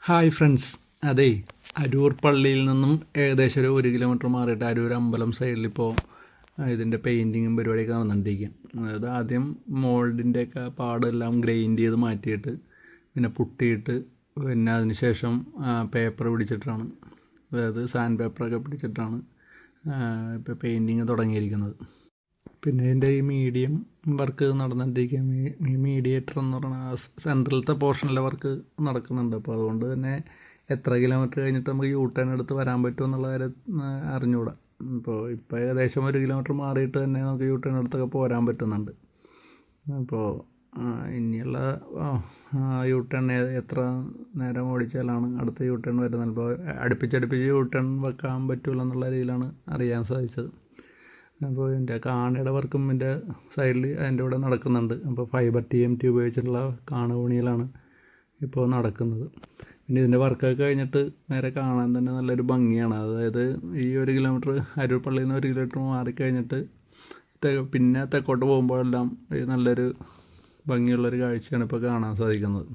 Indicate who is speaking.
Speaker 1: Hi friends, അതെ, അരൂർ പള്ളിയിൽ നിന്നും ഏകദേശം ഒരു 1 കിലോമീറ്റർ മാറിയിട്ട് അരൂർ അമ്പലം സൈഡിലിപ്പോൾ ഇതിൻ്റെ പെയിൻറ്റിങ്ങും പരിപാടിയൊക്കെ നടന്നുകൊണ്ടിരിക്കുക. അതായത് ആദ്യം മോൾഡിൻ്റെയൊക്കെ പാടെല്ലാം ഗ്രൈൻഡ് ചെയ്ത് മാറ്റിയിട്ട് പിന്നെ പുട്ടിയിട്ട് പിന്നെ അതിന് ശേഷം പേപ്പർ പിടിച്ചിട്ടാണ്, അതായത് സാൻഡ് പേപ്പറൊക്കെ പിടിച്ചിട്ടാണ് ഇപ്പോൾ പെയിൻറ്റിങ് തുടങ്ങിയിരിക്കുന്നത്. പിന്നെ ഇതിൻ്റെ ഈ മീഡിയം വർക്ക് നടന്നുകൊണ്ടിരിക്കുക. മീഡിയേറ്റർ എന്ന് പറഞ്ഞാൽ സെൻട്രലത്തെ പോർഷനിലെ വർക്ക് നടക്കുന്നുണ്ട്. അപ്പോൾ അതുകൊണ്ട് തന്നെ എത്ര കിലോമീറ്റർ കഴിഞ്ഞിട്ട് നമുക്ക് യൂ ടേൺ എടുത്ത് വരാൻ പറ്റും എന്നുള്ള കാര്യം അറിഞ്ഞുകൂടാ. ഇപ്പോൾ ഏകദേശം 1 കിലോമീറ്റർ മാറിയിട്ട് തന്നെ നമുക്ക് യൂ ടേൺ എടുത്തൊക്കെ പോരാൻ പറ്റുന്നുണ്ട്. അപ്പോൾ ഇനിയുള്ള യൂ ടേൺ എത്ര നേരം ഓടിച്ചാലാണ് അടുത്ത യൂ ടേൺ വരുന്നത്. ഇപ്പോൾ അടുപ്പിച്ചടുപ്പിച്ച് യൂ ടേൺ വെക്കാൻ പറ്റില്ല എന്നുള്ള രീതിയിലാണ് അറിയാൻ സാധിച്ചത്. അപ്പോൾ ഇതിൻ്റെ കാണയുടെ വർക്കും ഇതിൻ്റെ സൈഡിൽ അതിൻ്റെ കൂടെ നടക്കുന്നുണ്ട്. അപ്പോൾ ഫൈബർ TMT ഉപയോഗിച്ചിട്ടുള്ള കാണുപണിയിലാണ് ഇപ്പോൾ നടക്കുന്നത്. പിന്നെ ഇതിൻ്റെ വർക്കൊക്കെ കഴിഞ്ഞിട്ട് നേരെ കാണാൻ തന്നെ നല്ലൊരു ഭംഗിയാണ്. അതായത് ഈ 1 കിലോമീറ്റർ അരൂർ പള്ളിയിൽ നിന്ന് 1 കിലോമീറ്റർ മാറിക്കഴിഞ്ഞിട്ട് പിന്നെ തെക്കോട്ട് പോകുമ്പോഴെല്ലാം നല്ലൊരു ഭംഗിയുള്ളൊരു കാഴ്ചയാണ് ഇപ്പോൾ കാണാൻ സാധിക്കുന്നത്.